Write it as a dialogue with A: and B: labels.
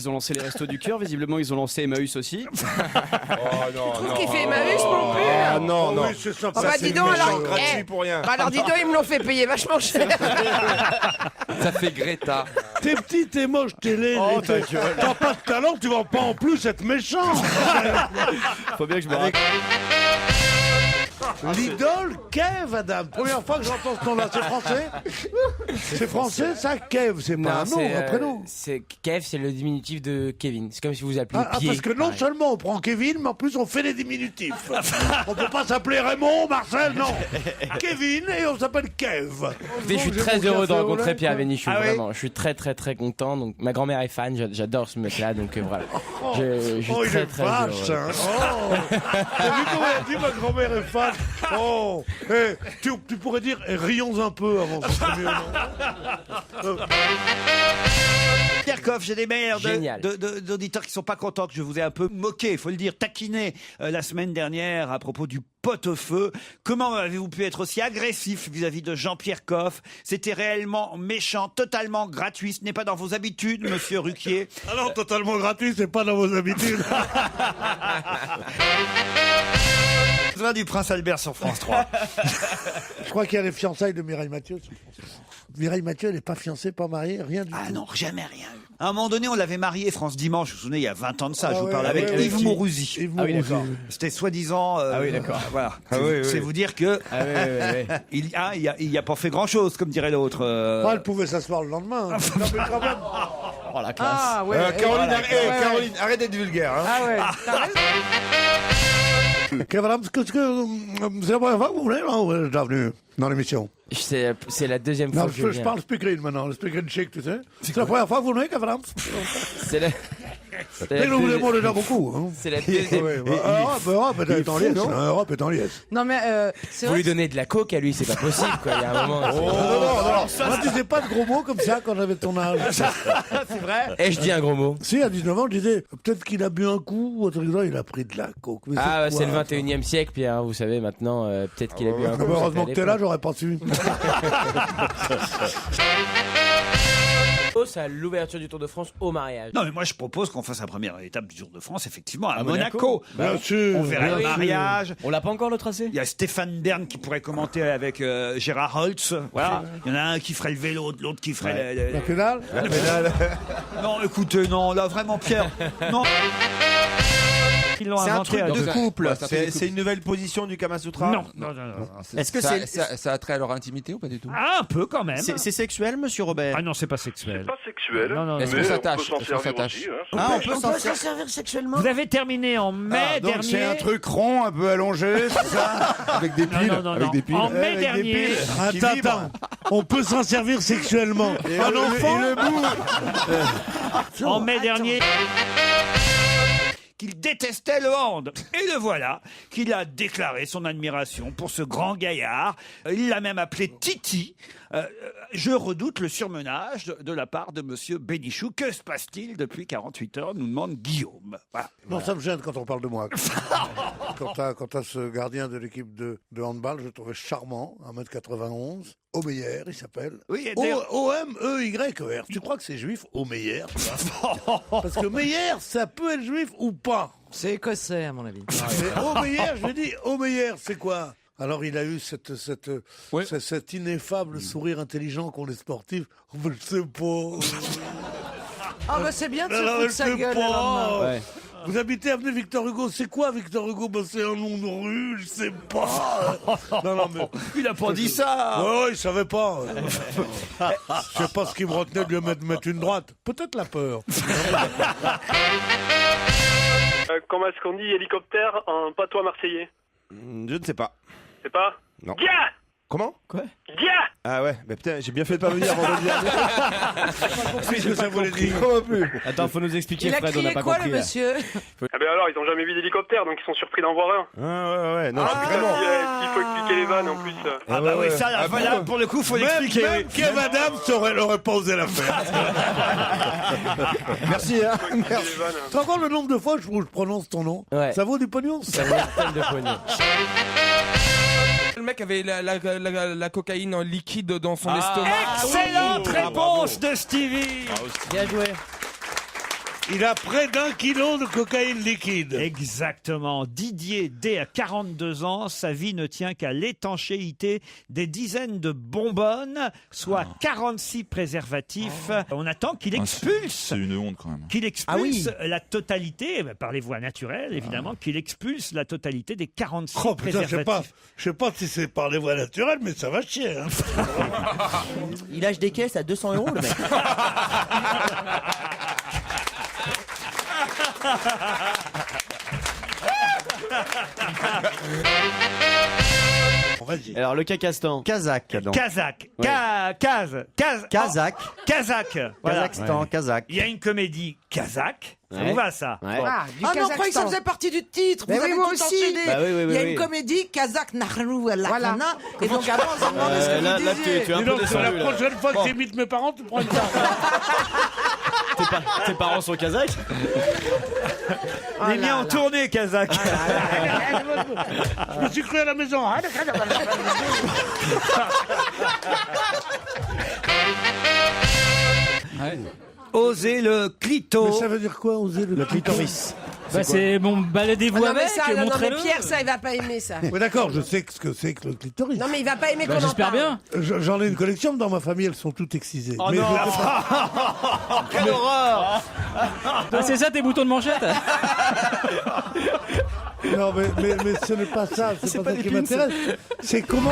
A: ils ont lancé les Restos du Cœur. Visiblement, ils ont lancé Emmaüs aussi.
B: Oh non,
C: Qui fait Emmaüs non plus.
B: Ah non, non.
D: Oui, c'est ça.
C: Ah bah dis donc alors.
B: Gratuit pour rien.
C: Bah alors dis donc, ils me l'ont fait payer vachement cher.
E: Ça fait Greta.
D: T'es petit, t'es moche, t'es laid.
A: Oh, ta gueule.
D: T'as pas de talent, tu vas pas en plus être méchant.
A: Faut bien que je me rappelle.
D: L'idole Kev, Adam. Première fois que j'entends ce nom-là, c'est français. C'est français, ça, Kev. C'est pas un nom, un prénom.
F: Kev, c'est le diminutif de Kevin. C'est comme si vous appeliez
D: Ah,
F: Pied.
D: parce que non seulement on prend Kevin, mais en plus on fait les diminutifs. On peut pas s'appeler Raymond, Marcel, non. Kevin et on s'appelle Kev.
F: Je suis très heureux de rencontrer Pierre Bénichou, vraiment. Je suis très très très content. Donc ma grand-mère est fan, j'adore ce mec-là, donc voilà. Je suis
D: il
F: très
D: est
F: très
D: vache,
F: heureux.
D: hein. Oh. T'as vu comment elle dit ma grand-mère est fan. Oh, tu pourrais dire rions un peu avant, ce serait mieux, non
G: Pierre Coff, j'ai des mails
F: Génial.
G: d'auditeurs qui sont pas contents que je vous ai un peu moqué, il faut le dire, taquiné la semaine dernière à propos du pot-au-feu. Comment avez-vous pu être aussi agressif vis-à-vis de Jean-Pierre Coff? C'était réellement méchant, totalement gratuit. Ce n'est pas dans vos habitudes, monsieur Ruquier.
D: Alors, totalement gratuit, c'est pas dans vos habitudes.
G: Besoin du Prince Albert sur France 3.
D: Je crois qu'il y a les fiançailles de Mireille Mathieu sur France 3. Mireille Mathieu, elle n'est pas fiancée, pas mariée, rien du tout.
G: Ah non, jamais rien eu. À un moment donné, on l'avait marié, France Dimanche, vous vous souvenez, il y a 20 ans de ça, je vous
D: ouais,
G: parle
D: ouais,
G: avec
D: ouais,
G: Yves
D: ouais,
G: Mourouzi.
D: Yves
A: Ah oui,
D: Mourouzi.
A: d'accord.
G: C'était soi-disant...
A: Ah oui, d'accord.
G: Voilà.
B: oui,
G: C'est
B: oui.
G: vous dire que...
A: Ah ouais.
G: il y a pas fait grand-chose, comme dirait l'autre.
D: Ah, elle pouvait s'asseoir le lendemain. hein. Non, mais quand même.
A: Oh la classe.
C: Ah ouais.
B: Caroline,
C: ouais.
B: Caroline, arrête d'être vulgaire. Hein.
C: Ah ouais. T'as raison.
D: Madame, qu'est-ce que c'est la première fois que vous venez, là, ou vous êtes déjà venu dans l'émission?
F: C'est la deuxième fois
D: Non,
F: que je
D: je
F: viens.
D: parle speakerine maintenant, le speakerine chic, tu sais. C'est la première fois que vous venez, madame.
F: C'est la...
D: Mais nous vous demandez déjà beaucoup. Hein.
F: C'est la deuxième...
D: Europe est en liesse. Europe est en liesse.
C: Non mais c'est
F: Vous
C: vrai.
F: lui donnez de la coke à lui, c'est pas possible quoi. Il y a un moment.
D: Moi, tu disais pas de gros mots comme ça quand j'avais ton âge.
G: C'est vrai.
F: Et je dis un gros mot.
D: Si, à 19 ans, je disais, peut-être qu'il a bu un coup, ou autre chose, il a pris de la coke. Mais
F: Ah,
D: quoi,
F: c'est le
D: ça
F: 21e siècle, Pierre, hein, vous savez, maintenant, peut-être qu'il a bu un
D: Ah,
F: coup.
D: bah,
F: ça
D: heureusement
F: fait
D: que t'es là, j'aurais pas su.
F: C'est à l'ouverture du Tour de France au mariage.
G: Non, mais moi, je propose qu'on fasse la première étape du Tour de France, effectivement, à
A: Monaco.
G: Monaco.
D: Bien sûr.
G: On verra le
F: oui.
G: mariage.
A: On l'a pas encore le tracé?
G: Il y a Stéphane Bern qui pourrait commenter avec Gérard Holtz. Voilà. Il y en a un qui ferait le vélo, l'autre qui ferait
D: La pédale.
G: Non, écoutez, non, là, vraiment, Pierre. Non. Ils l'ont
E: C'est un
G: inventé
E: truc
G: à
E: de
G: deux.
E: couple.
B: C'est une nouvelle position du Kama Sutra.
G: Non.
E: Est-ce que ça a trait à leur intimité ou pas du tout?
G: Ah, un peu quand même.
A: C'est sexuel, monsieur Robert?
G: Ah non, c'est pas sexuel.
H: Pas sexuel.
G: Non, non,
E: Est-ce
H: mais
E: qu'on
H: on
E: s'attache?
H: peut s'en
E: Est-ce qu'on
H: servir
E: s'attache?
H: aussi, hein.
A: Ah, on peut
C: On peut s'en servir sexuellement.
G: Vous avez terminé en mai
B: Donc c'est un
G: dernier.
B: truc rond, un peu allongé, c'est ça? Avec des piles.
G: Non, non,
B: Avec
G: non.
B: des piles.
G: En mai
B: Avec des
G: dernier.
B: piles qui vibrent.
D: Attends, on peut s'en servir sexuellement. Un enfant.
G: En mai dernier. Qu'il détestait le hand. Et le voilà, qu'il a déclaré son admiration pour ce grand gaillard. Il l'a même appelé Titi. Je redoute le surmenage de la part de monsieur Bénichou. Que se passe-t-il depuis 48 heures, nous demande Guillaume. Voilà.
D: Non, ça me gêne quand on parle de moi. Quant à ce gardien de l'équipe de handball, je le trouvais charmant, 1m91. Omeyer, il s'appelle.
G: Oui, et d'ailleurs-
D: O-M-E-Y-E-R. Tu crois que c'est juif, Omeyer? Parce que Meyer, ça peut être juif ou pas.
C: C'est écossais à mon avis.
D: Mais Omeyer, je dis, Omeyer, c'est quoi? Alors il a eu cet ineffable sourire intelligent qu'ont les sportifs. Oh, mais je sais pas.
C: Ah bah c'est bien de se
D: Alors,
C: foutre
D: je
C: sa
D: sais
C: gueule.
D: pas.
C: le lendemain.
A: Ouais.
D: Vous habitez avenue Victor Hugo, c'est quoi Victor Hugo? Ben, c'est un nom de rue, je sais pas. Non, mais...
G: Il a pas dit ça.
D: Ouais, il savait pas. Je sais pas ce qui me retenait de lui mettre une droite. Peut-être la peur.
H: Comment est-ce qu'on dit hélicoptère en patois marseillais?
B: Je ne sais pas.
H: C'est pas?
B: Non.
H: Gia!
B: Comment?
H: Gia!
B: Ah ouais, mais putain, j'ai bien fait de pas venir vendredi dernier.
D: Qu'est-ce que ça voulait dire?
B: Comment plus?
A: Attends, faut nous expliquer,
C: Il a
A: Fred, on n'a
C: crié
A: pas
C: quoi
A: compris.
C: le
A: là.
C: monsieur?
H: Ah ben alors, ils ont jamais vu d'hélicoptère, donc ils sont surpris d'en voir un.
B: Ah ouais, non,
H: Ah,
B: vraiment.
H: il faut expliquer les vannes en plus.
G: Ah bah oui, ça, là,
B: Ah,
G: voilà,
B: bon.
G: pour le coup, faut l'expliquer.
D: Même Kev Adams n'aurait pas osé la faire.
B: Merci, hein.
H: Expliquer les vannes.
D: Tu te rends compte le nombre de fois où je prononce ton nom?
F: Ouais.
D: Ça vaut du pognon, ça.
F: Ça vaut une tonne de pognon.
E: Le mec avait la cocaïne en liquide dans son estomac.
G: Excellente réponse de Stevie.
F: Bien joué.
D: Il a près d'1 kilo de cocaïne liquide.
G: Exactement. Didier D a 42 ans. Sa vie ne tient qu'à l'étanchéité des dizaines de bonbonnes, soit 46 préservatifs. On attend qu'il expulse.
I: C'est une honte quand même.
G: Qu'il expulse la totalité, par les voies naturelles évidemment, qu'il expulse la totalité des 46
D: Oh putain,
G: préservatifs.
D: je sais pas si c'est par les voies naturelles, mais ça va chier. Hein.
A: Il lâche des caisses à 200 € le mec.
D: Vas-y.
A: Alors le cacastan. Kazakh. donc.
G: Kazakh.
A: Ouais. Kazakh.
G: Kazakh. Voilà.
A: Kazakhstan, Kazakh.
G: Il y a une comédie kazakh. Ça
A: Ouais.
G: vous va ça?
A: Ouais.
C: Ah non, je croyais que ça faisait partie du titre.
J: Mais
C: Vous
J: oui,
C: avez
J: moi
C: tout
J: aussi.
C: enchaîné.
A: Bah oui, oui,
C: Il y a
A: oui,
C: une
A: oui.
C: comédie Kazakh Nahrou Lakana. Et donc avant, on s'est demandé ce que
A: Là,
C: vous
A: là,
C: disiez.
A: tu es un
D: Dis
A: peu
D: donc,
A: descendu.
D: la
A: là.
D: prochaine fois que t'imites mes parents, tu prends une carte.
A: Tes parents sont kazakhs?
G: Les miens en tournée kazakh.
D: Je me suis cru à la maison.
G: Oser le clito.
D: Mais ça veut dire quoi, oser le clitoris?
K: Bah c'est bon, baladez-vous
J: Ah non, mais
K: avec,
J: ça, non, mais
K: montrez-le.
J: Pierre, ça, il va pas aimer ça.
D: Oui, d'accord, je sais ce que c'est que le clitoris.
J: Non, mais il va pas aimer
K: Bah,
J: qu'on en
K: j'espère
J: parle.
K: bien.
D: J'en ai une collection, mais dans ma famille, elles sont toutes excisées.
A: Oh
D: Mais-
A: non. Quelle horreur.
K: Ah, c'est ça tes boutons de manchette?
D: Non, mais ce n'est pas ça, c'est pas ça qui m'intéresse. C'est comment